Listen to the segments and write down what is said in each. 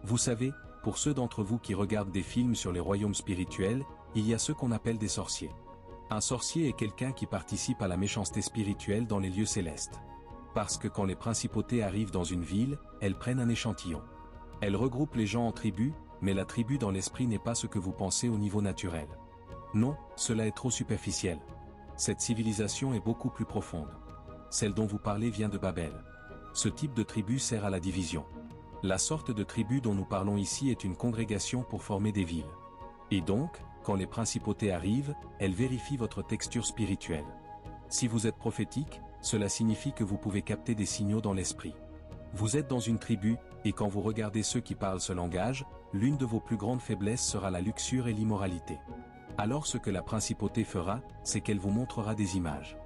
Vous savez, pour ceux d'entre vous qui regardent des films sur les royaumes spirituels, il y a ceux qu'on appelle des sorciers. Un sorcier est quelqu'un qui participe à la méchanceté spirituelle dans les lieux célestes. Parce que quand les principautés arrivent dans une ville, elles prennent un échantillon. Elles regroupent les gens en tribus, mais la tribu dans l'esprit n'est pas ce que vous pensez au niveau naturel. Non, cela est trop superficiel. Cette civilisation est beaucoup plus profonde. Celle dont vous parlez vient de Babel. Ce type de tribu sert à la division. La sorte de tribu dont nous parlons ici est une congrégation pour former des villes. Et donc, quand les principautés arrivent, elles vérifient votre texture spirituelle. Si vous êtes prophétique, cela signifie que vous pouvez capter des signaux dans l'esprit. Vous êtes dans une tribu, et quand vous regardez ceux qui parlent ce langage, l'une de vos plus grandes faiblesses sera la luxure et l'immoralité. Alors ce que la principauté fera, c'est qu'elle vous montrera des images.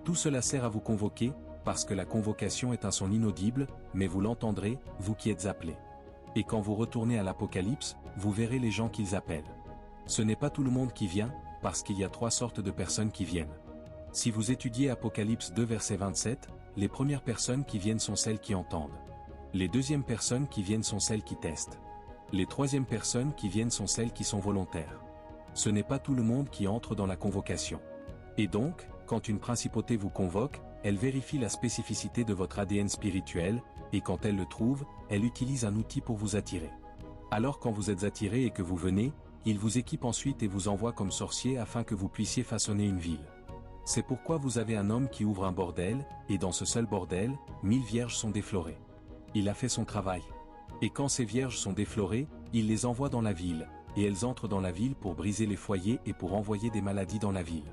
Tout cela sert à vous convoquer, parce que la convocation est un son inaudible, mais vous l'entendrez, vous qui êtes appelés. Et quand vous retournez à l'Apocalypse, vous verrez les gens qu'ils appellent. Ce n'est pas tout le monde qui vient, parce qu'il y a 3 sortes de personnes qui viennent. Si vous étudiez Apocalypse 2 verset 27, les premières personnes qui viennent sont celles qui entendent. Les deuxièmes personnes qui viennent sont celles qui testent. Les troisièmes personnes qui viennent sont celles qui sont volontaires. Ce n'est pas tout le monde qui entre dans la convocation. Et donc, quand une principauté vous convoque, elle vérifie la spécificité de votre ADN spirituel, et quand elle le trouve, elle utilise un outil pour vous attirer. Alors quand vous êtes attiré et que vous venez, il vous équipe ensuite et vous envoie comme sorcier afin que vous puissiez façonner une ville. C'est pourquoi vous avez un homme qui ouvre un bordel, et dans ce seul bordel, 1000 vierges sont déflorées. Il a fait son travail. Et quand ces vierges sont déflorées, il les envoie dans la ville, et elles entrent dans la ville pour briser les foyers et pour envoyer des maladies dans la ville.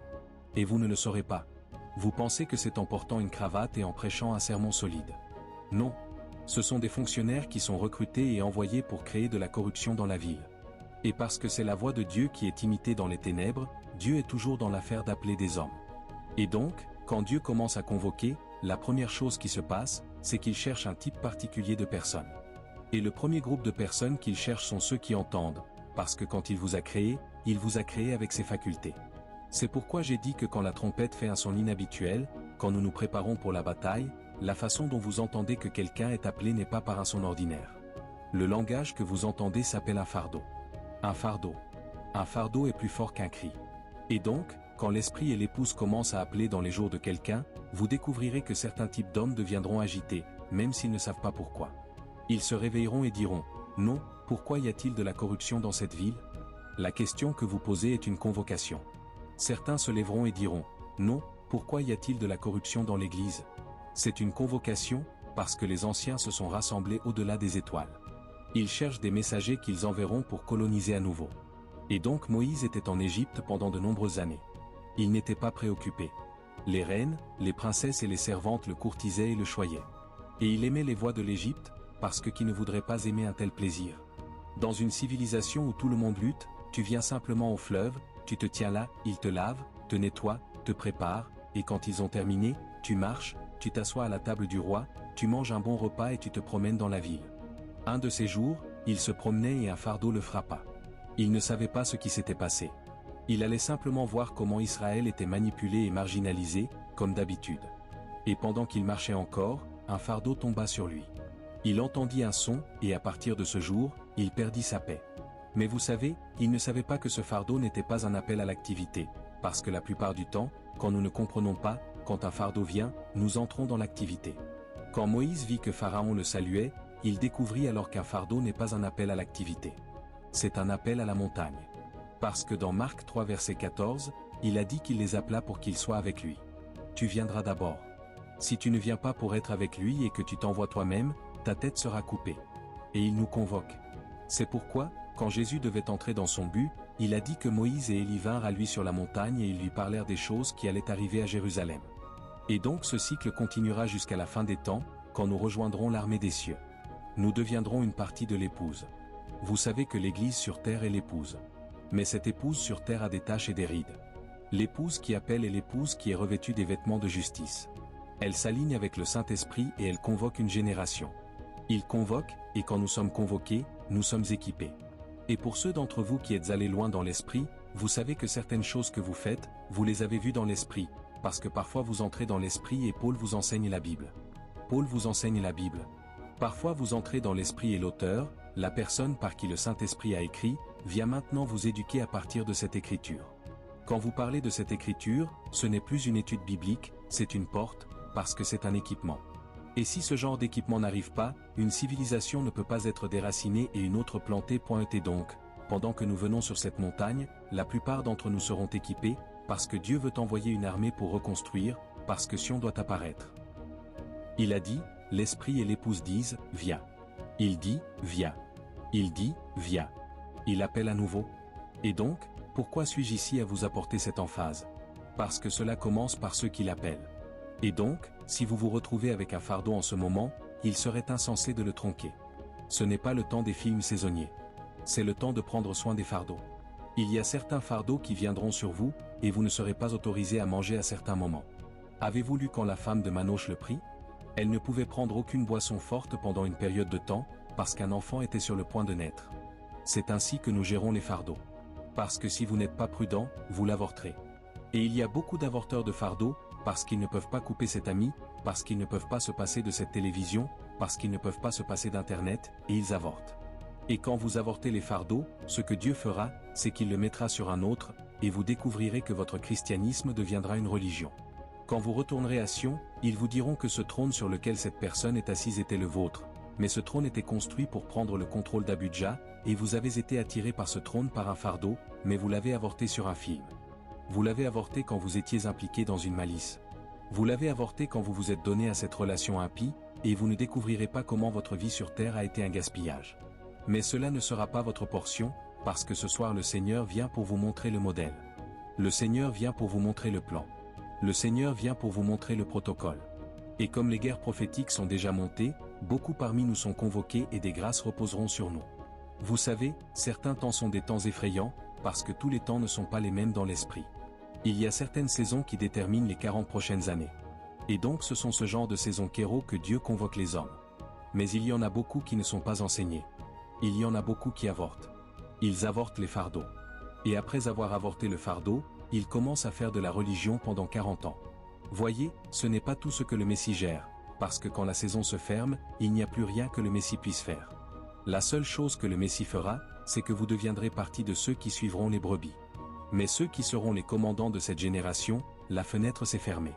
Et vous ne le saurez pas. Vous pensez que c'est en portant une cravate et en prêchant un sermon solide. Non. Ce sont des fonctionnaires qui sont recrutés et envoyés pour créer de la corruption dans la ville. Et parce que c'est la voix de Dieu qui est imitée dans les ténèbres, Dieu est toujours dans l'affaire d'appeler des hommes. Et donc, quand Dieu commence à convoquer, la première chose qui se passe, c'est qu'il cherche un type particulier de personnes. Et le premier groupe de personnes qu'il cherche sont ceux qui entendent, parce que quand il vous a créé avec ses facultés. C'est pourquoi j'ai dit que quand la trompette fait un son inhabituel, quand nous nous préparons pour la bataille, la façon dont vous entendez que quelqu'un est appelé n'est pas par un son ordinaire. Le langage que vous entendez s'appelle un fardeau. Un fardeau. Un fardeau est plus fort qu'un cri. Et donc, quand l'esprit et l'épouse commencent à appeler dans les jours de quelqu'un, vous découvrirez que certains types d'hommes deviendront agités, même s'ils ne savent pas pourquoi. Ils se réveilleront et diront, « Non, pourquoi y a-t-il de la corruption dans cette ville ?» La question que vous posez est une convocation. Certains se lèveront et diront, « Non, pourquoi y a-t-il de la corruption dans l'Église ?» C'est une convocation, parce que les anciens se sont rassemblés au-delà des étoiles. Ils cherchent des messagers qu'ils enverront pour coloniser à nouveau. Et donc Moïse était en Égypte pendant de nombreuses années. Il n'était pas préoccupé. Les reines, les princesses et les servantes le courtisaient et le choyaient. Et il aimait les voies de l'Égypte, parce que qui ne voudrait pas aimer un tel plaisir? Dans une civilisation où tout le monde lutte, tu viens simplement au fleuve, tu te tiens là, ils te lavent, te nettoient, te préparent, et quand ils ont terminé, tu marches, tu t'assois à la table du roi, tu manges un bon repas et tu te promènes dans la ville. Un de ces jours, il se promenait et un fardeau le frappa. Il ne savait pas ce qui s'était passé. Il allait simplement voir comment Israël était manipulé et marginalisé, comme d'habitude. Et pendant qu'il marchait encore, un fardeau tomba sur lui. Il entendit un son, et à partir de ce jour, il perdit sa paix. Mais vous savez, il ne savait pas que ce fardeau n'était pas un appel à l'activité, parce que la plupart du temps, quand nous ne comprenons pas, quand un fardeau vient, nous entrons dans l'activité. Quand Moïse vit que Pharaon le saluait, il découvrit alors qu'un fardeau n'est pas un appel à l'activité. C'est un appel à la montagne. Parce que dans Marc 3 verset 14, il a dit qu'il les appela pour qu'ils soient avec lui. Tu viendras d'abord. Si tu ne viens pas pour être avec lui et que tu t'envoies toi-même, ta tête sera coupée. Et il nous convoque. C'est pourquoi, quand Jésus devait entrer dans son but, il a dit que Moïse et Élie vinrent à lui sur la montagne et ils lui parlèrent des choses qui allaient arriver à Jérusalem. Et donc ce cycle continuera jusqu'à la fin des temps, quand nous rejoindrons l'armée des cieux. Nous deviendrons une partie de l'épouse. Vous savez que l'Église sur terre est l'épouse. Mais cette épouse sur terre a des taches et des rides. L'épouse qui appelle est l'épouse qui est revêtue des vêtements de justice. Elle s'aligne avec le Saint-Esprit et elle convoque une génération. Il convoque, et quand nous sommes convoqués, nous sommes équipés. Et pour ceux d'entre vous qui êtes allés loin dans l'esprit, vous savez que certaines choses que vous faites, vous les avez vues dans l'esprit, parce que parfois vous entrez dans l'esprit et Paul vous enseigne la Bible. Paul vous enseigne la Bible. Parfois vous entrez dans l'esprit et l'auteur, la personne par qui le Saint-Esprit a écrit, vient maintenant vous éduquer à partir de cette écriture. Quand vous parlez de cette écriture, ce n'est plus une étude biblique, c'est une porte, parce que c'est un équipement. Et si ce genre d'équipement n'arrive pas, une civilisation ne peut pas être déracinée et une autre plantée. Et donc, pendant que nous venons sur cette montagne, la plupart d'entre nous seront équipés, parce que Dieu veut envoyer une armée pour reconstruire, parce que Sion doit apparaître. Il a dit, l'Esprit et l'épouse disent, viens. Il dit, viens. Il dit, viens. Il appelle à nouveau. Et donc, pourquoi suis-je ici à vous apporter cette emphase? Parce que cela commence par ceux qui l'appellent. Et donc, si vous vous retrouvez avec un fardeau en ce moment, il serait insensé de le tronquer. Ce n'est pas le temps des films saisonniers. C'est le temps de prendre soin des fardeaux. Il y a certains fardeaux qui viendront sur vous, et vous ne serez pas autorisé à manger à certains moments. Avez-vous lu quand la femme de Manoche le prit? Elle ne pouvait prendre aucune boisson forte pendant une période de temps, parce qu'un enfant était sur le point de naître. C'est ainsi que nous gérons les fardeaux. Parce que si vous n'êtes pas prudent, vous l'avorterez. Et il y a beaucoup d'avorteurs de fardeaux, parce qu'ils ne peuvent pas couper cet ami, parce qu'ils ne peuvent pas se passer de cette télévision, parce qu'ils ne peuvent pas se passer d'Internet, et ils avortent. Et quand vous avortez les fardeaux, ce que Dieu fera, c'est qu'il le mettra sur un autre, et vous découvrirez que votre christianisme deviendra une religion. Quand vous retournerez à Sion, ils vous diront que ce trône sur lequel cette personne est assise était le vôtre, mais ce trône était construit pour prendre le contrôle d'Abudja, et vous avez été attiré par ce trône par un fardeau, mais vous l'avez avorté sur un film. Vous l'avez avorté quand vous étiez impliqué dans une malice. Vous l'avez avorté quand vous vous êtes donné à cette relation impie, et vous ne découvrirez pas comment votre vie sur terre a été un gaspillage. Mais cela ne sera pas votre portion, parce que ce soir le Seigneur vient pour vous montrer le modèle. Le Seigneur vient pour vous montrer le plan. Le Seigneur vient pour vous montrer le protocole. Et comme les guerres prophétiques sont déjà montées, beaucoup parmi nous sont convoqués et des grâces reposeront sur nous. Vous savez, certains temps sont des temps effrayants, parce que tous les temps ne sont pas les mêmes dans l'esprit. Il y a certaines saisons qui déterminent les 40 prochaines années. Et donc ce sont ce genre de saisons kéro que Dieu convoque les hommes. Mais il y en a beaucoup qui ne sont pas enseignés. Il y en a beaucoup qui avortent. Ils avortent les fardeaux. Et après avoir avorté le fardeau, ils commencent à faire de la religion pendant 40 ans. Voyez, ce n'est pas tout ce que le Messie gère, parce que quand la saison se ferme, il n'y a plus rien que le Messie puisse faire. La seule chose que le Messie fera, c'est que vous deviendrez partie de ceux qui suivront les brebis. Mais ceux qui seront les commandants de cette génération, la fenêtre s'est fermée.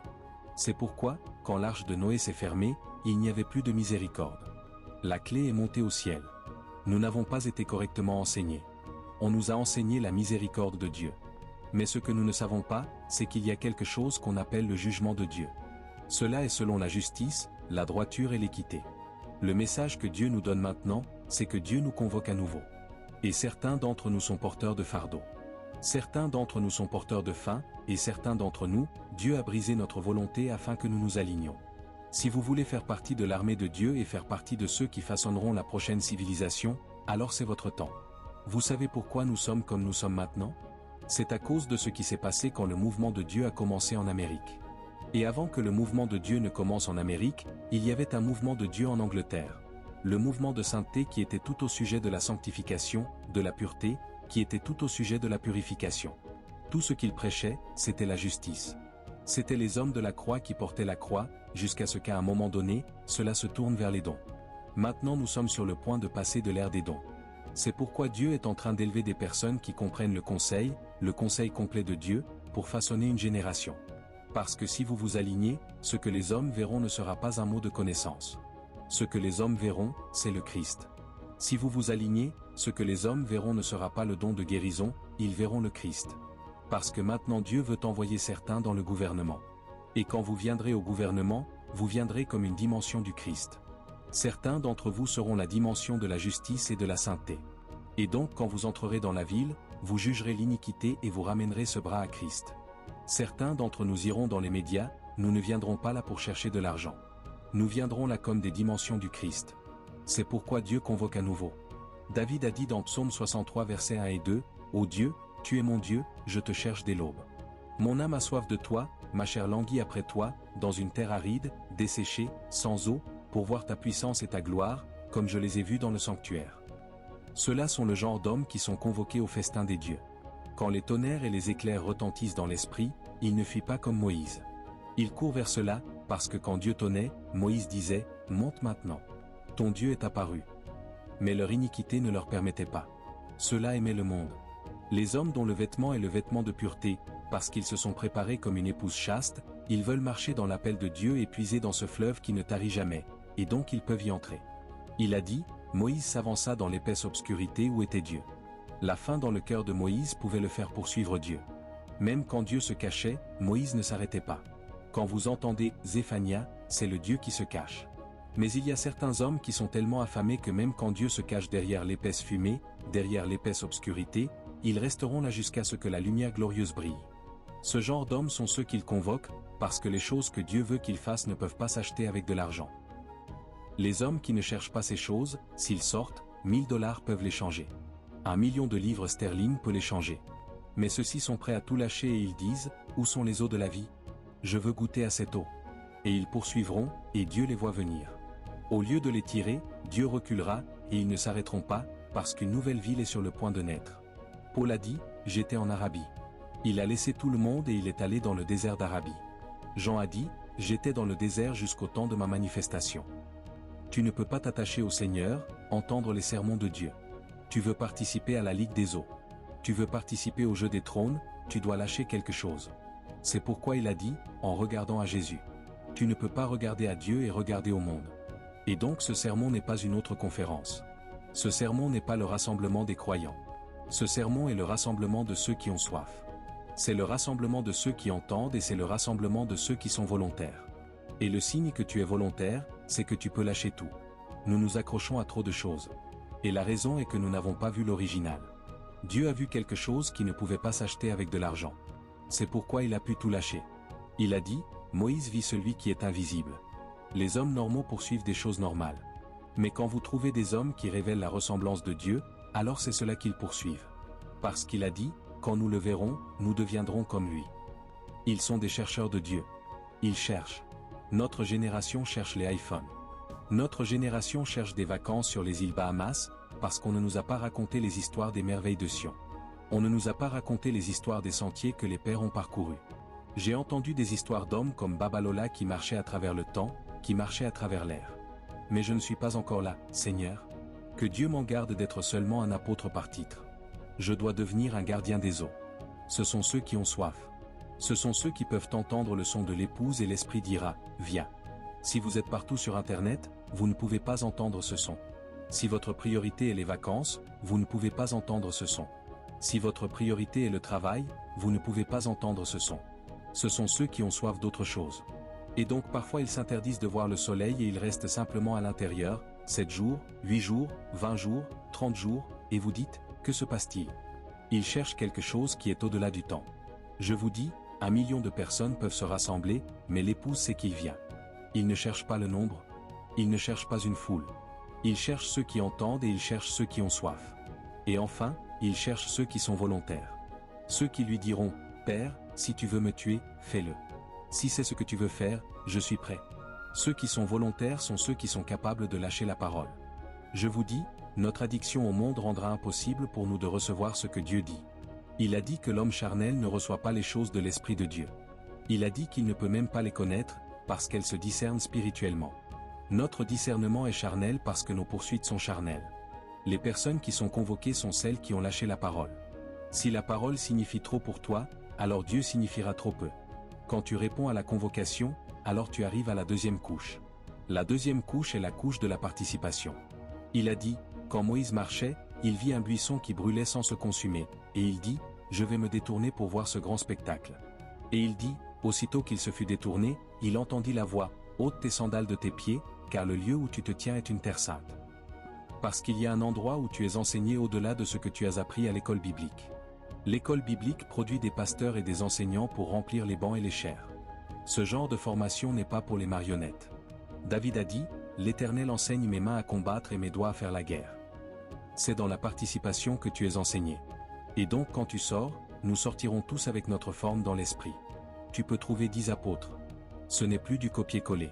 C'est pourquoi, quand l'arche de Noé s'est fermée, il n'y avait plus de miséricorde. La clé est montée au ciel. Nous n'avons pas été correctement enseignés. On nous a enseigné la miséricorde de Dieu. Mais ce que nous ne savons pas, c'est qu'il y a quelque chose qu'on appelle le jugement de Dieu. Cela est selon la justice, la droiture et l'équité. Le message que Dieu nous donne maintenant, c'est que Dieu nous convoque à nouveau. Et certains d'entre nous sont porteurs de fardeaux. Certains d'entre nous sont porteurs de faim, et certains d'entre nous, Dieu a brisé notre volonté afin que nous nous alignions. Si vous voulez faire partie de l'armée de Dieu et faire partie de ceux qui façonneront la prochaine civilisation, alors c'est votre temps. Vous savez pourquoi nous sommes comme nous sommes maintenant? C'est à cause de ce qui s'est passé quand le mouvement de Dieu a commencé en Amérique. Et avant que le mouvement de Dieu ne commence en Amérique, il y avait un mouvement de Dieu en Angleterre. Le mouvement de sainteté qui était tout au sujet de la sanctification, de la pureté, qui était tout au sujet de la purification. Tout ce qu'il prêchait, c'était la justice. C'étaient les hommes de la croix qui portaient la croix, jusqu'à ce qu'à un moment donné, cela se tourne vers les dons. Maintenant nous sommes sur le point de passer de l'ère des dons. C'est pourquoi Dieu est en train d'élever des personnes qui comprennent le conseil complet de Dieu, pour façonner une génération. Parce que si vous vous alignez, ce que les hommes verront ne sera pas un mot de connaissance. Ce que les hommes verront, c'est le Christ. Si vous vous alignez, ce que les hommes verront ne sera pas le don de guérison, ils verront le Christ. Parce que maintenant Dieu veut envoyer certains dans le gouvernement. Et quand vous viendrez au gouvernement, vous viendrez comme une dimension du Christ. Certains d'entre vous seront la dimension de la justice et de la sainteté. Et donc quand vous entrerez dans la ville, vous jugerez l'iniquité et vous ramènerez ce bras à Christ. Certains d'entre nous iront dans les médias, nous ne viendrons pas là pour chercher de l'argent. Nous viendrons là comme des dimensions du Christ. C'est pourquoi Dieu convoque à nouveau. David a dit dans Psaume 63 versets 1 et 2, « Ô Dieu, tu es mon Dieu, je te cherche dès l'aube. Mon âme a soif de toi, ma chair languit après toi, dans une terre aride, desséchée, sans eau, pour voir ta puissance et ta gloire, comme je les ai vus dans le sanctuaire. » Ceux-là sont le genre d'hommes qui sont convoqués au festin des dieux. Quand les tonnerres et les éclairs retentissent dans l'esprit, ils ne fuient pas comme Moïse. Ils courent vers cela, parce que quand Dieu tonnait, Moïse disait, « Monte maintenant. Ton Dieu est apparu. » mais leur iniquité ne leur permettait pas. Ceux-là aimaient le monde. Les hommes dont le vêtement est le vêtement de pureté, parce qu'ils se sont préparés comme une épouse chaste, ils veulent marcher dans l'appel de Dieu et puiser dans ce fleuve qui ne tarit jamais, et donc ils peuvent y entrer. Il a dit, Moïse s'avança dans l'épaisse obscurité où était Dieu. La faim dans le cœur de Moïse pouvait le faire poursuivre Dieu. Même quand Dieu se cachait, Moïse ne s'arrêtait pas. Quand vous entendez Zéphania, c'est le Dieu qui se cache. Mais il y a certains hommes qui sont tellement affamés que même quand Dieu se cache derrière l'épaisse fumée, derrière l'épaisse obscurité, ils resteront là jusqu'à ce que la lumière glorieuse brille. Ce genre d'hommes sont ceux qu'il convoque, parce que les choses que Dieu veut qu'ils fassent ne peuvent pas s'acheter avec de l'argent. Les hommes qui ne cherchent pas ces choses, s'ils sortent, $1000 peuvent les changer. 1 million de livres sterling peut les changer. Mais ceux-ci sont prêts à tout lâcher et ils disent, où sont les eaux de la vie? Je veux goûter à cette eau. Et ils poursuivront, et Dieu les voit venir. Au lieu de les tirer, Dieu reculera, et ils ne s'arrêteront pas, parce qu'une nouvelle ville est sur le point de naître. Paul a dit, j'étais en Arabie. Il a laissé tout le monde et il est allé dans le désert d'Arabie. Jean a dit, j'étais dans le désert jusqu'au temps de ma manifestation. Tu ne peux pas t'attacher au Seigneur, entendre les sermons de Dieu. Tu veux participer à la Ligue des eaux. Tu veux participer au jeu des trônes, tu dois lâcher quelque chose. C'est pourquoi il a dit, en regardant à Jésus. Tu ne peux pas regarder à Dieu et regarder au monde. Et donc ce sermon n'est pas une autre conférence. Ce sermon n'est pas le rassemblement des croyants. Ce sermon est le rassemblement de ceux qui ont soif. C'est le rassemblement de ceux qui entendent et c'est le rassemblement de ceux qui sont volontaires. Et le signe que tu es volontaire, c'est que tu peux lâcher tout. Nous nous accrochons à trop de choses. Et la raison est que nous n'avons pas vu l'original. Dieu a vu quelque chose qui ne pouvait pas s'acheter avec de l'argent. C'est pourquoi il a pu tout lâcher. Il a dit, Moïse vit celui qui est invisible. Les hommes normaux poursuivent des choses normales. Mais quand vous trouvez des hommes qui révèlent la ressemblance de Dieu, alors c'est cela qu'ils poursuivent. Parce qu'il a dit, quand nous le verrons, nous deviendrons comme lui. Ils sont des chercheurs de Dieu. Ils cherchent. Notre génération cherche les iPhones. Notre génération cherche des vacances sur les îles Bahamas, parce qu'on ne nous a pas raconté les histoires des merveilles de Sion. On ne nous a pas raconté les histoires des sentiers que les pères ont parcourus. J'ai entendu des histoires d'hommes comme Babalola qui marchaient à travers le temps, qui marchaient à travers l'air. Mais je ne suis pas encore là, Seigneur. Que Dieu m'en garde d'être seulement un apôtre par titre. Je dois devenir un gardien des eaux. Ce sont ceux qui ont soif. Ce sont ceux qui peuvent entendre le son de l'épouse et l'esprit dira, viens. Si vous êtes partout sur Internet, vous ne pouvez pas entendre ce son. Si votre priorité est les vacances, vous ne pouvez pas entendre ce son. Si votre priorité est le travail, vous ne pouvez pas entendre ce son. Ce sont ceux qui ont soif d'autre chose. Et donc parfois ils s'interdisent de voir le soleil et ils restent simplement à l'intérieur, 7 jours, 8 jours, 20 jours, 30 jours, et vous dites, que se passe-t-il? Ils cherchent quelque chose qui est au-delà du temps. Je vous dis, 1 million de personnes peuvent se rassembler, mais l'épouse sait qu'il vient. Ils ne cherchent pas le nombre. Ils ne cherchent pas une foule. Ils cherchent ceux qui entendent et ils cherchent ceux qui ont soif. Et enfin, ils cherchent ceux qui sont volontaires. Ceux qui lui diront, Père, si tu veux me tuer, fais-le. Si c'est ce que tu veux faire, je suis prêt. Ceux qui sont volontaires sont ceux qui sont capables de lâcher la parole. Je vous dis, notre addiction au monde rendra impossible pour nous de recevoir ce que Dieu dit. Il a dit que l'homme charnel ne reçoit pas les choses de l'Esprit de Dieu. Il a dit qu'il ne peut même pas les connaître, parce qu'elles se discernent spirituellement. Notre discernement est charnel parce que nos poursuites sont charnelles. Les personnes qui sont convoquées sont celles qui ont lâché la parole. Si la parole signifie trop pour toi, alors Dieu signifiera trop peu. Quand tu réponds à la convocation, alors tu arrives à la deuxième couche. La deuxième couche est la couche de la participation. Il a dit, quand Moïse marchait, il vit un buisson qui brûlait sans se consumer, et il dit, je vais me détourner pour voir ce grand spectacle. Et il dit, aussitôt qu'il se fut détourné, il entendit la voix, ôte tes sandales de tes pieds, car le lieu où tu te tiens est une terre sainte. Parce qu'il y a un endroit où tu es enseigné au-delà de ce que tu as appris à l'école biblique. L'école biblique produit des pasteurs et des enseignants pour remplir les bancs et les chaires. Ce genre de formation n'est pas pour les marionnettes. David a dit, l'Éternel enseigne mes mains à combattre et mes doigts à faire la guerre. C'est dans la participation que tu es enseigné. Et donc quand tu sors, nous sortirons tous avec notre forme dans l'esprit. Tu peux trouver 10 apôtres. Ce n'est plus du copier-coller.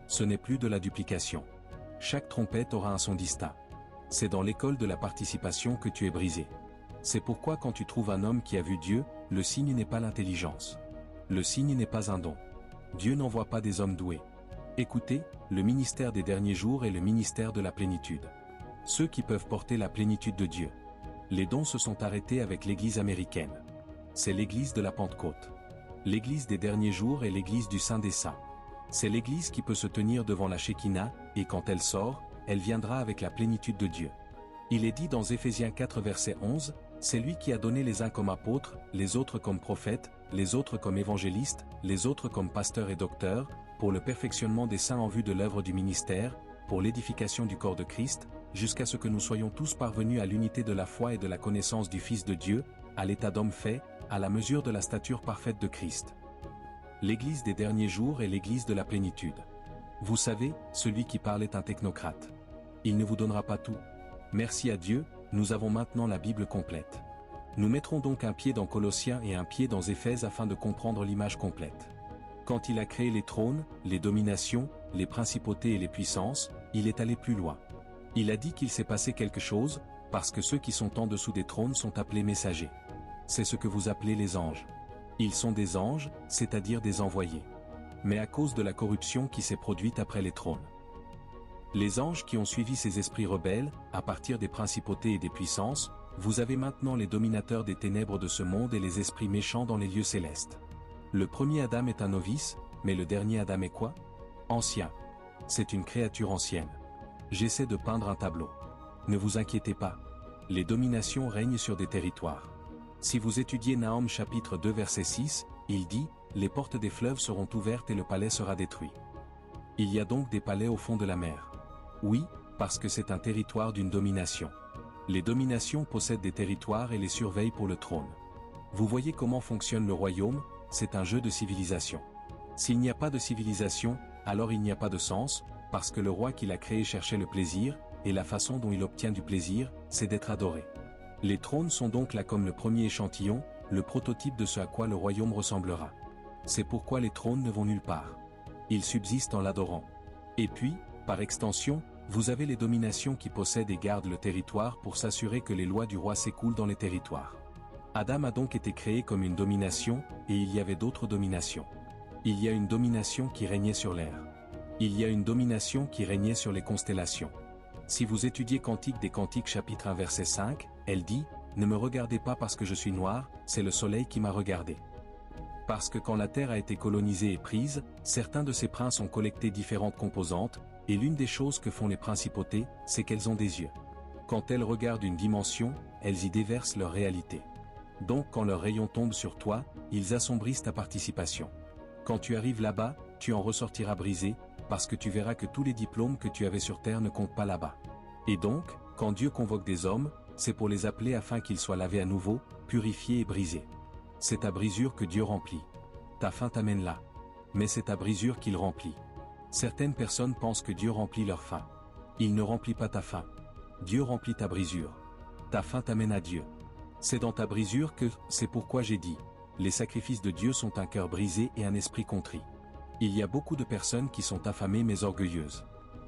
Ce n'est plus de la duplication. Chaque trompette aura un son distinct. C'est dans l'école de la participation que tu es brisé. C'est pourquoi quand tu trouves un homme qui a vu Dieu, le signe n'est pas l'intelligence. Le signe n'est pas un don. Dieu n'envoie pas des hommes doués. Écoutez, le ministère des derniers jours est le ministère de la plénitude. ceux qui peuvent porter la plénitude de Dieu. Les dons se sont arrêtés avec l'Église américaine. C'est l'Église de la Pentecôte. L'Église des derniers jours est l'Église du Saint des Saints. C'est l'Église qui peut se tenir devant la Shekinah, et quand elle sort, elle viendra avec la plénitude de Dieu. Il est dit dans Éphésiens 4 verset 11, « C'est lui qui a donné les uns comme apôtres, les autres comme prophètes, les autres comme évangélistes, les autres comme pasteurs et docteurs, pour le perfectionnement des saints en vue de l'œuvre du ministère, pour l'édification du corps de Christ, jusqu'à ce que nous soyons tous parvenus à l'unité de la foi et de la connaissance du Fils de Dieu, à l'état d'homme fait, à la mesure de la stature parfaite de Christ. » L'Église des derniers jours est l'Église de la plénitude. Vous savez, celui qui parle est un technocrate. Il ne vous donnera pas tout. Merci à Dieu, nous avons maintenant la Bible complète. Nous mettrons donc un pied dans Colossiens et un pied dans Éphèse afin de comprendre l'image complète. Quand il a créé les trônes, les dominations, les principautés et les puissances, il est allé plus loin. Il a dit qu'il s'est passé quelque chose, parce que ceux qui sont en dessous des trônes sont appelés messagers. C'est ce que vous appelez les anges. Ils sont des anges, c'est-à-dire des envoyés. Mais à cause de la corruption qui s'est produite après les trônes. Les anges qui ont suivi ces esprits rebelles, à partir des principautés et des puissances, vous avez maintenant les dominateurs des ténèbres de ce monde et les esprits méchants dans les lieux célestes. Le premier Adam est un novice, mais le dernier Adam est quoi? Ancien. C'est une créature ancienne. J'essaie de peindre un tableau. Ne vous inquiétez pas. Les dominations règnent sur des territoires. Si vous étudiez Nahum chapitre 2 verset 6, il dit, « Les portes des fleuves seront ouvertes et le palais sera détruit. » Il y a donc des palais au fond de la mer. Oui, parce que c'est un territoire d'une domination. Les dominations possèdent des territoires et les surveillent pour le trône. Vous voyez comment fonctionne le royaume, c'est un jeu de civilisation. S'il n'y a pas de civilisation, alors il n'y a pas de sens, parce que le roi qui l'a créé cherchait le plaisir, et la façon dont il obtient du plaisir, c'est d'être adoré. Les trônes sont donc là comme le premier échantillon, le prototype de ce à quoi le royaume ressemblera. C'est pourquoi les trônes ne vont nulle part. Ils subsistent en l'adorant. Et puis, par extension, vous avez les dominations qui possèdent et gardent le territoire pour s'assurer que les lois du roi s'écoulent dans les territoires. Adam a donc été créé comme une domination, et il y avait d'autres dominations. Il y a une domination qui régnait sur l'air. Il y a une domination qui régnait sur les constellations. Si vous étudiez Cantique des Cantiques chapitre 1 verset 5, elle dit, « Ne me regardez pas parce que je suis noir, c'est le soleil qui m'a regardé. » Parce que quand la terre a été colonisée et prise, certains de ses princes ont collecté différentes composantes, et l'une des choses que font les principautés, c'est qu'elles ont des yeux. Quand elles regardent une dimension, elles y déversent leur réalité. Donc quand leurs rayons tombent sur toi, ils assombrissent ta participation. Quand tu arrives là-bas, tu en ressortiras brisé, parce que tu verras que tous les diplômes que tu avais sur terre ne comptent pas là-bas. Et donc, quand Dieu convoque des hommes, c'est pour les appeler afin qu'ils soient lavés à nouveau, purifiés et brisés. C'est ta brisure que Dieu remplit. Ta faim t'amène là. Mais c'est ta brisure qu'il remplit. Certaines personnes pensent que Dieu remplit leur faim. Il ne remplit pas ta faim. Dieu remplit ta brisure. Ta faim t'amène à Dieu. C'est dans ta brisure que, c'est pourquoi j'ai dit, les sacrifices de Dieu sont un cœur brisé et un esprit contrit. Il y a beaucoup de personnes qui sont affamées mais orgueilleuses.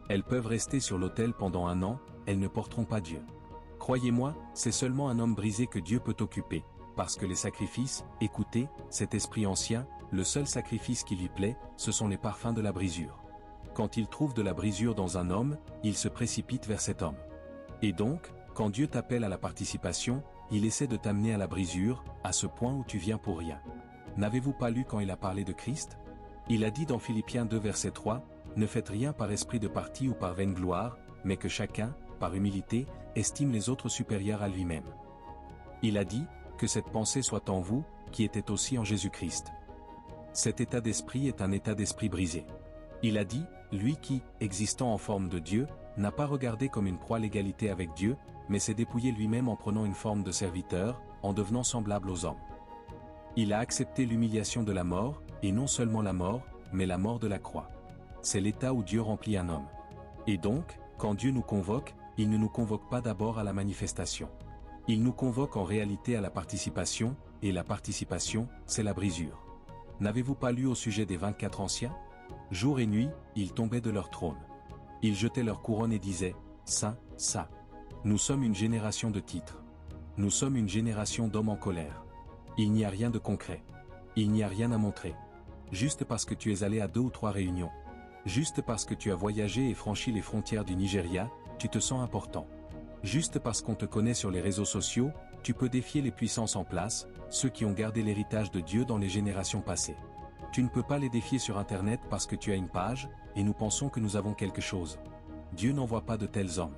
Elles peuvent rester sur l'autel pendant 1 an, elles ne porteront pas Dieu. Croyez-moi, c'est seulement un homme brisé que Dieu peut occuper, parce que les sacrifices, écoutez, cet esprit ancien, le seul sacrifice qui lui plaît, ce sont les parfums de la brisure. Quand il trouve de la brisure dans un homme, il se précipite vers cet homme. Et donc, quand Dieu t'appelle à la participation, il essaie de t'amener à la brisure, à ce point où tu viens pour rien. N'avez-vous pas lu quand il a parlé de Christ? Il a dit dans Philippiens 2 verset 3, « Ne faites rien par esprit de parti ou par vaine gloire, mais que chacun, par humilité, estime les autres supérieurs à lui-même. » Il a dit, « Que cette pensée soit en vous, qui était aussi en Jésus-Christ. » Cet état d'esprit est un état d'esprit brisé. Il a dit, « Lui qui, existant en forme de Dieu, n'a pas regardé comme une proie l'égalité avec Dieu, mais s'est dépouillé lui-même en prenant une forme de serviteur, en devenant semblable aux hommes. » Il a accepté l'humiliation de la mort, et non seulement la mort, mais la mort de la croix. C'est l'état où Dieu remplit un homme. Et donc, quand Dieu nous convoque, il ne nous convoque pas d'abord à la manifestation. Il nous convoque en réalité à la participation, et la participation, c'est la brisure. N'avez-vous pas lu au sujet des 24 anciens? Jour et nuit, ils tombaient de leur trône. Ils jetaient leur couronne et disaient, « Saint, Saint. » Nous sommes une génération de titres. Nous sommes une génération d'hommes en colère. Il n'y a rien de concret. Il n'y a rien à montrer. Juste parce que tu es allé à 2 ou 3 réunions. Juste parce que tu as voyagé et franchi les frontières du Nigeria, tu te sens important. Juste parce qu'on te connaît sur les réseaux sociaux, tu peux défier les puissances en place, ceux qui ont gardé l'héritage de Dieu dans les générations passées. Tu ne peux pas les défier sur Internet parce que tu as une page, et nous pensons que nous avons quelque chose. Dieu n'envoie pas de tels hommes.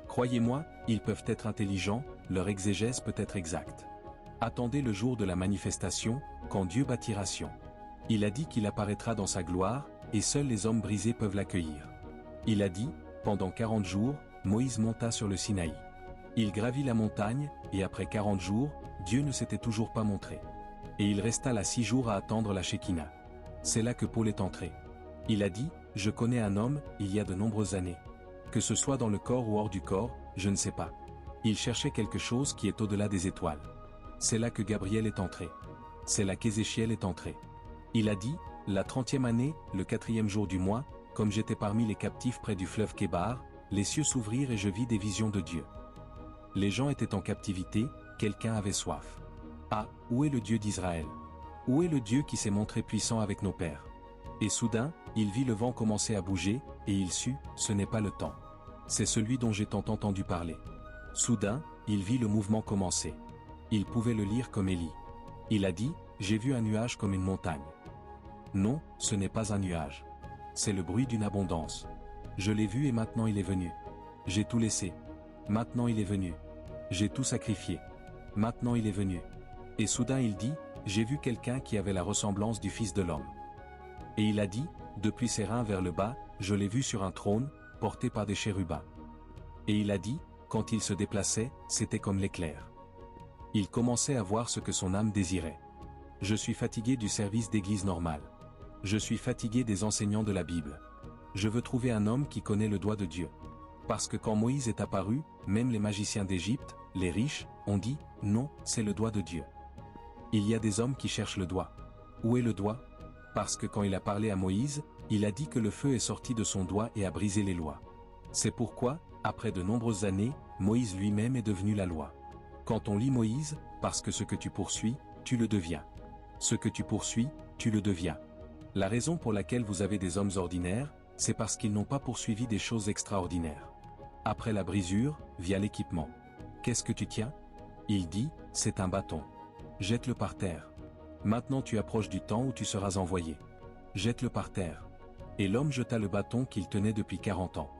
Croyez-moi, ils peuvent être intelligents, leur exégèse peut être exacte. Attendez le jour de la manifestation, quand Dieu bâtira Sion. Il a dit qu'il apparaîtra dans sa gloire, et seuls les hommes brisés peuvent l'accueillir. Il a dit, pendant 40 jours, Moïse monta sur le Sinaï. Il gravit la montagne, et après 40 jours, Dieu ne s'était toujours pas montré. Et il resta là 6 jours à attendre la Shekinah. C'est là que Paul est entré. Il a dit, « Je connais un homme, il y a de nombreuses années. Que ce soit dans le corps ou hors du corps, je ne sais pas. » Il cherchait quelque chose qui est au-delà des étoiles. C'est là que Gabriel est entré. C'est là qu'Ézéchiel est entré. Il a dit, la 30e année, le 4e jour du mois, comme j'étais parmi les captifs près du fleuve Kébar, les cieux s'ouvrirent et je vis des visions de Dieu. Les gens étaient en captivité, quelqu'un avait soif. Ah, où est le Dieu d'Israël? Où est le Dieu qui s'est montré puissant avec nos pères? Et soudain, il vit le vent commencer à bouger, et il sut, ce n'est pas le temps. C'est celui dont j'ai tant entendu parler. Soudain, il vit le mouvement commencer. Il pouvait le lire comme Élie. Il a dit, j'ai vu un nuage comme une montagne. Non, ce n'est pas un nuage. C'est le bruit d'une abondance. Je l'ai vu et maintenant il est venu. J'ai tout laissé. Maintenant il est venu. J'ai tout sacrifié. Maintenant il est venu. Et soudain il dit, j'ai vu quelqu'un qui avait la ressemblance du Fils de l'homme. Et il a dit, depuis ses reins vers le bas, je l'ai vu sur un trône, porté par des chérubins. Et il a dit, quand il se déplaçait, c'était comme l'éclair. Il commençait à voir ce que son âme désirait. Je suis fatigué du service d'église normale. Je suis fatigué des enseignants de la Bible. Je veux trouver un homme qui connaît le doigt de Dieu. Parce que quand Moïse est apparu, même les magiciens d'Égypte, les riches, ont dit, non, c'est le doigt de Dieu. Il y a des hommes qui cherchent le doigt. Où est le doigt? Parce que quand il a parlé à Moïse, il a dit que le feu est sorti de son doigt et a brisé les lois. C'est pourquoi, après de nombreuses années, Moïse lui-même est devenu la loi. Quand on lit Moïse, parce que ce que tu poursuis, tu le deviens. Ce que tu poursuis, tu le deviens. La raison pour laquelle vous avez des hommes ordinaires, c'est parce qu'ils n'ont pas poursuivi des choses extraordinaires. Après la brisure, vient l'équipement. Qu'est-ce que tu tiens? Il dit, c'est un bâton. Jette-le par terre. Maintenant tu approches du temps où tu seras envoyé. Jette-le par terre. Et l'homme jeta le bâton qu'il tenait depuis 40 ans.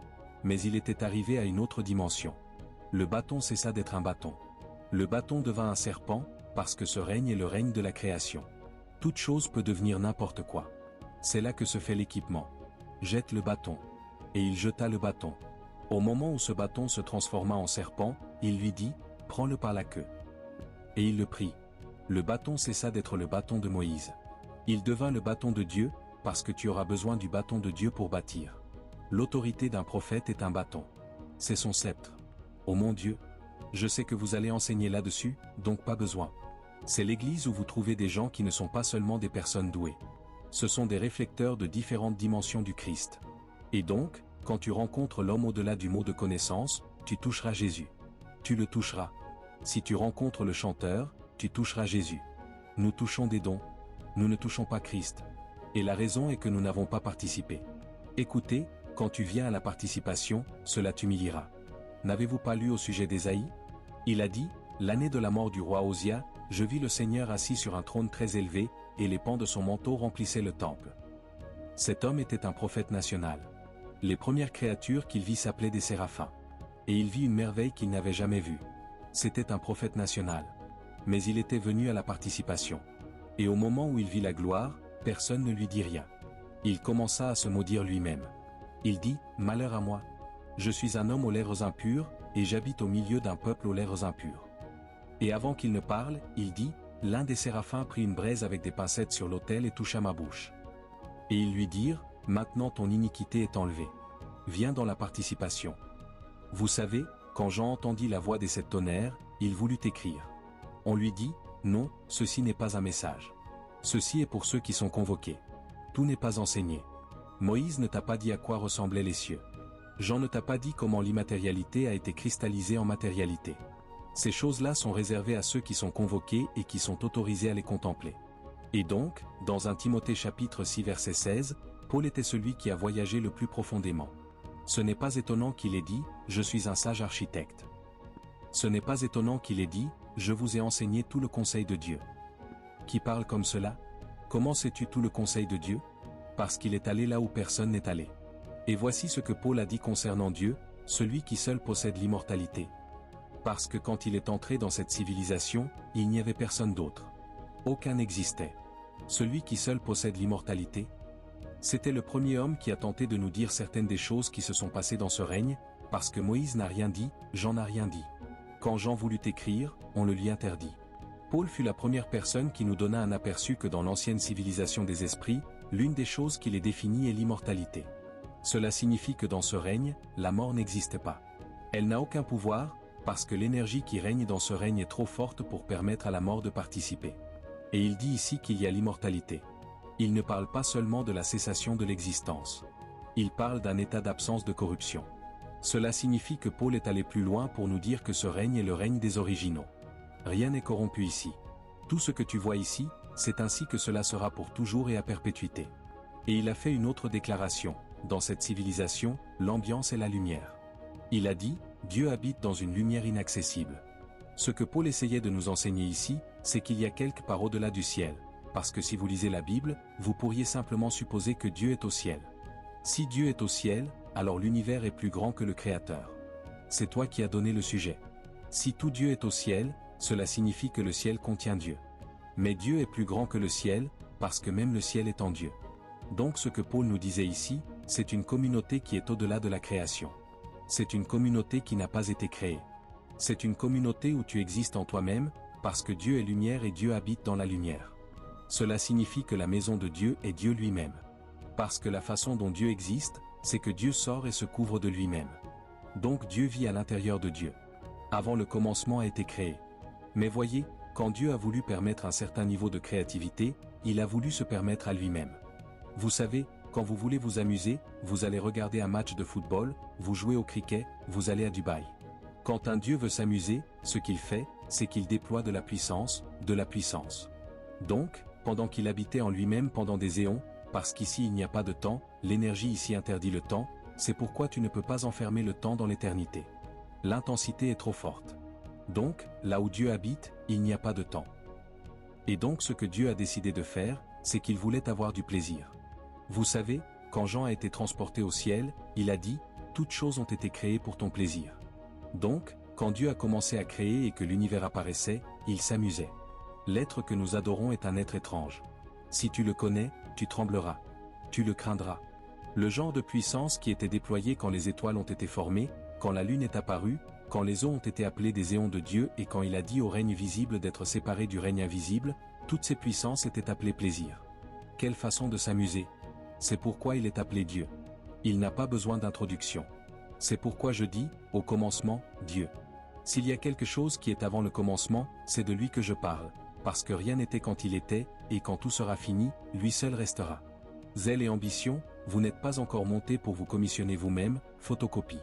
Mais il était arrivé à une autre dimension. Le bâton cessa d'être un bâton. Le bâton devint un serpent, parce que ce règne est le règne de la création. Toute chose peut devenir n'importe quoi. C'est là que se fait l'équipement. Jette le bâton. Et il jeta le bâton. Au moment où ce bâton se transforma en serpent, il lui dit, prends-le par la queue. Et il le prit. Le bâton cessa d'être le bâton de Moïse. Il devint le bâton de Dieu, parce que tu auras besoin du bâton de Dieu pour bâtir. L'autorité d'un prophète est un bâton. C'est son sceptre. Oh mon Dieu! Je sais que vous allez enseigner là-dessus, donc pas besoin. C'est l'église où vous trouvez des gens qui ne sont pas seulement des personnes douées. Ce sont des réflecteurs de différentes dimensions du Christ. Et donc, quand tu rencontres l'homme au-delà du mot de connaissance, tu toucheras Jésus. Tu le toucheras. Si tu rencontres le chanteur, tu toucheras Jésus. Nous touchons des dons. Nous ne touchons pas Christ. Et la raison est que nous n'avons pas participé. Écoutez, quand tu viens à la participation, cela t'humiliera. N'avez-vous pas lu au sujet d'Ésaïe? Il a dit, l'année de la mort du roi Osia, je vis le Seigneur assis sur un trône très élevé, et les pans de son manteau remplissaient le temple. Cet homme était un prophète national. Les premières créatures qu'il vit s'appelaient des séraphins. Et il vit une merveille qu'il n'avait jamais vue. C'était un prophète national. Mais il était venu à la participation. Et au moment où il vit la gloire, personne ne lui dit rien. Il commença à se maudire lui-même. Il dit, malheur à moi. Je suis un homme aux lèvres impures, et j'habite au milieu d'un peuple aux lèvres impures. Et avant qu'il ne parle, il dit, l'un des séraphins prit une braise avec des pincettes sur l'autel et toucha ma bouche. Et ils lui dirent, maintenant ton iniquité est enlevée. Viens dans la participation. Vous savez, quand Jean entendit la voix des 7 tonnerres, il voulut écrire. On lui dit, non, ceci n'est pas un message. Ceci est pour ceux qui sont convoqués. Tout n'est pas enseigné. Moïse ne t'a pas dit à quoi ressemblaient les cieux. Jean ne t'a pas dit comment l'immatérialité a été cristallisée en matérialité. Ces choses-là sont réservées à ceux qui sont convoqués et qui sont autorisés à les contempler. Et donc, dans 1 Timothée chapitre 6 verset 16, Paul était celui qui a voyagé le plus profondément. Ce n'est pas étonnant qu'il ait dit, je suis un sage architecte. Ce n'est pas étonnant qu'il ait dit, je vous ai enseigné tout le conseil de Dieu. Qui parle comme cela? Comment sais-tu tout le conseil de Dieu? Parce qu'il est allé là où personne n'est allé. Et voici ce que Paul a dit concernant Dieu, celui qui seul possède l'immortalité. Parce que quand il est entré dans cette civilisation, il n'y avait personne d'autre. Aucun n'existait. Celui qui seul possède l'immortalité. C'était le premier homme qui a tenté de nous dire certaines des choses qui se sont passées dans ce règne, parce que Moïse n'a rien dit, Jean n'a rien dit. Quand Jean voulut écrire, on le lui interdit. Paul fut la première personne qui nous donna un aperçu que dans l'ancienne civilisation des esprits, l'une des choses qui les définit est l'immortalité. Cela signifie que dans ce règne, la mort n'existe pas. Elle n'a aucun pouvoir, parce que l'énergie qui règne dans ce règne est trop forte pour permettre à la mort de participer. Et il dit ici qu'il y a l'immortalité. Il ne parle pas seulement de la cessation de l'existence. Il parle d'un état d'absence de corruption. Cela signifie que Paul est allé plus loin pour nous dire que ce règne est le règne des originaux. Rien n'est corrompu ici. Tout ce que tu vois ici, c'est ainsi que cela sera pour toujours et à perpétuité. Et il a fait une autre déclaration. Dans cette civilisation, l'ambiance est la lumière. Il a dit, Dieu habite dans une lumière inaccessible. Ce que Paul essayait de nous enseigner ici, c'est qu'il y a quelque part au-delà du ciel, parce que si vous lisez la Bible, vous pourriez simplement supposer que Dieu est au ciel. Si Dieu est au ciel, alors l'univers est plus grand que le Créateur. C'est toi qui as donné le sujet. Si tout Dieu est au ciel, cela signifie que le ciel contient Dieu. Mais Dieu est plus grand que le ciel, parce que même le ciel est en Dieu. Donc ce que Paul nous disait ici, c'est une communauté qui est au-delà de la création. C'est une communauté qui n'a pas été créée. C'est une communauté où tu existes en toi-même, parce que Dieu est lumière et Dieu habite dans la lumière. Cela signifie que la maison de Dieu est Dieu lui-même. Parce que la façon dont Dieu existe, c'est que Dieu sort et se couvre de lui-même. Donc Dieu vit à l'intérieur de Dieu. Avant le commencement a été créé. Mais voyez, quand Dieu a voulu permettre un certain niveau de créativité, il a voulu se permettre à lui-même. Vous savez, quand vous voulez vous amuser, vous allez regarder un match de football, vous jouez au cricket, vous allez à Dubaï. Quand un Dieu veut s'amuser, ce qu'il fait, c'est qu'il déploie de la puissance, de la puissance. Donc, pendant qu'il habitait en lui-même pendant des éons, parce qu'ici il n'y a pas de temps, l'énergie ici interdit le temps, c'est pourquoi tu ne peux pas enfermer le temps dans l'éternité. L'intensité est trop forte. Donc, là où Dieu habite, il n'y a pas de temps. Et donc ce que Dieu a décidé de faire, c'est qu'il voulait avoir du plaisir. Vous savez, quand Jean a été transporté au ciel, il a dit, « Toutes choses ont été créées pour ton plaisir ». Donc, quand Dieu a commencé à créer et que l'univers apparaissait, il s'amusait. L'être que nous adorons est un être étrange. Si tu le connais, tu trembleras. Tu le craindras. Le genre de puissance qui était déployé quand les étoiles ont été formées, quand la lune est apparue, quand les eaux ont été appelées des éons de Dieu et quand il a dit au règne visible d'être séparé du règne invisible, toutes ces puissances étaient appelées plaisir. Quelle façon de s'amuser! C'est pourquoi il est appelé Dieu. Il n'a pas besoin d'introduction. C'est pourquoi je dis, au commencement, Dieu. S'il y a quelque chose qui est avant le commencement, c'est de lui que je parle, parce que rien n'était quand il était, et quand tout sera fini, lui seul restera. Zèle et ambition, vous n'êtes pas encore montés pour vous commissionner vous-même, photocopie.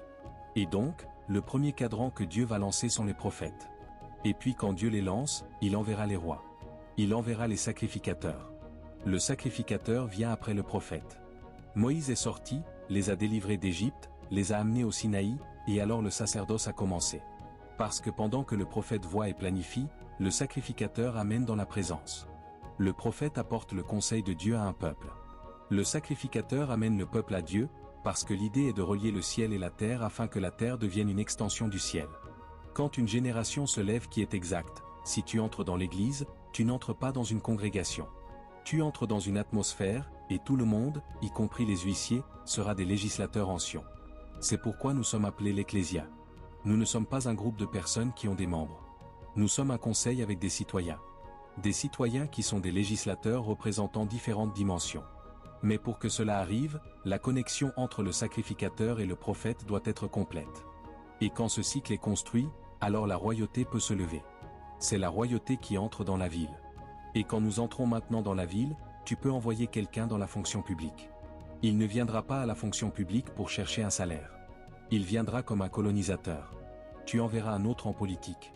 Et donc, le premier cadran que Dieu va lancer sont les prophètes. Et puis quand Dieu les lance, il enverra les rois. Il enverra les sacrificateurs. Le sacrificateur vient après le prophète. Moïse est sorti, les a délivrés d'Égypte, les a amenés au Sinaï, et alors le sacerdoce a commencé. Parce que pendant que le prophète voit et planifie, le sacrificateur amène dans la présence. Le prophète apporte le conseil de Dieu à un peuple. Le sacrificateur amène le peuple à Dieu, parce que l'idée est de relier le ciel et la terre afin que la terre devienne une extension du ciel. Quand une génération se lève qui est exacte, si tu entres dans l'église, tu n'entres pas dans une congrégation. Tu entres dans une atmosphère, et tout le monde, y compris les huissiers, sera des législateurs anciens. C'est pourquoi nous sommes appelés l'Ecclésia. Nous ne sommes pas un groupe de personnes qui ont des membres. Nous sommes un conseil avec des citoyens. Des citoyens qui sont des législateurs représentant différentes dimensions. Mais pour que cela arrive, la connexion entre le sacrificateur et le prophète doit être complète. Et quand ce cycle est construit, alors la royauté peut se lever. C'est la royauté qui entre dans la ville. Et quand nous entrons maintenant dans la ville, tu peux envoyer quelqu'un dans la fonction publique. Il ne viendra pas à la fonction publique pour chercher un salaire. Il viendra comme un colonisateur. Tu enverras un autre en politique.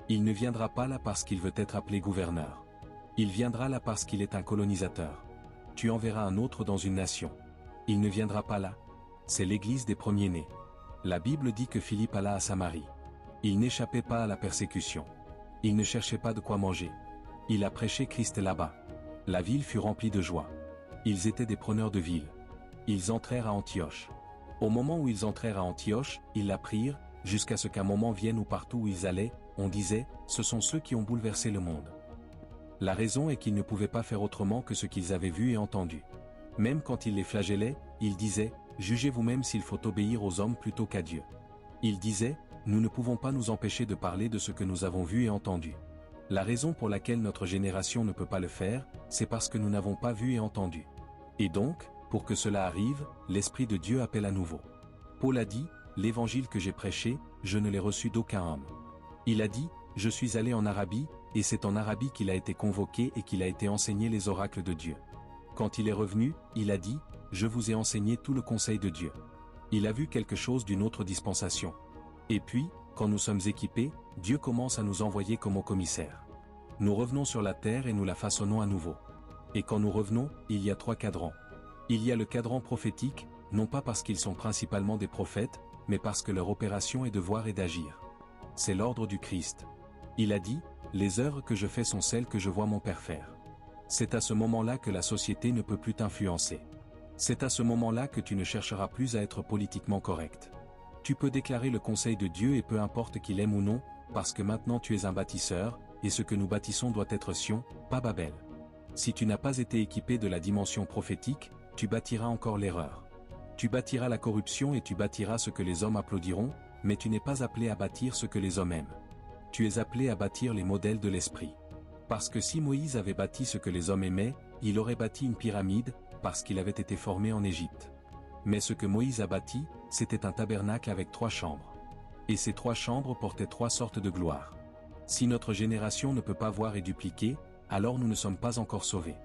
Il ne viendra pas là parce qu'il veut être appelé gouverneur. Il viendra là parce qu'il est un colonisateur. Tu enverras un autre dans une nation. Il ne viendra pas là. C'est l'église des premiers-nés. La Bible dit que Philippe alla à Samarie. Il n'échappait pas à la persécution. Il ne cherchait pas de quoi manger. Il a prêché Christ là-bas. La ville fut remplie de joie. Ils étaient des preneurs de ville. Ils entrèrent à Antioche. Au moment où ils entrèrent à Antioche, ils la prirent, jusqu'à ce qu'un moment vienne où partout où ils allaient, on disait, ce sont ceux qui ont bouleversé le monde. La raison est qu'ils ne pouvaient pas faire autrement que ce qu'ils avaient vu et entendu. Même quand il les flagellaient, ils disaient, jugez vous-même s'il faut obéir aux hommes plutôt qu'à Dieu. Ils disaient, nous ne pouvons pas nous empêcher de parler de ce que nous avons vu et entendu. La raison pour laquelle notre génération ne peut pas le faire, c'est parce que nous n'avons pas vu et entendu. Et donc, pour que cela arrive, l'Esprit de Dieu appelle à nouveau. Paul a dit, l'évangile que j'ai prêché, je ne l'ai reçu d'aucun homme. Il a dit, je suis allé en Arabie, et c'est en Arabie qu'il a été convoqué et qu'il a été enseigné les oracles de Dieu. Quand il est revenu, il a dit, je vous ai enseigné tout le conseil de Dieu. Il a vu quelque chose d'une autre dispensation. Et puis, quand nous sommes équipés, Dieu commence à nous envoyer comme au commissaire. Nous revenons sur la terre et nous la façonnons à nouveau. Et quand nous revenons, il y a 3 cadrans. Il y a le cadran prophétique, non pas parce qu'ils sont principalement des prophètes, mais parce que leur opération est de voir et d'agir. C'est l'ordre du Christ. Il a dit, les œuvres que je fais sont celles que je vois mon Père faire. C'est à ce moment-là que la société ne peut plus t'influencer. C'est à ce moment-là que tu ne chercheras plus à être politiquement correct. Tu peux déclarer le conseil de Dieu et peu importe qu'il aime ou non, parce que maintenant tu es un bâtisseur, et ce que nous bâtissons doit être Sion, pas Babel. Si tu n'as pas été équipé de la dimension prophétique, tu bâtiras encore l'erreur. Tu bâtiras la corruption et tu bâtiras ce que les hommes applaudiront, mais tu n'es pas appelé à bâtir ce que les hommes aiment. Tu es appelé à bâtir les modèles de l'esprit. Parce que si Moïse avait bâti ce que les hommes aimaient, il aurait bâti une pyramide, parce qu'il avait été formé en Égypte. Mais ce que Moïse a bâti, c'était un tabernacle avec 3 chambres. Et ces 3 chambres portaient 3 sortes de gloire. Si notre génération ne peut pas voir et dupliquer, alors nous ne sommes pas encore sauvés.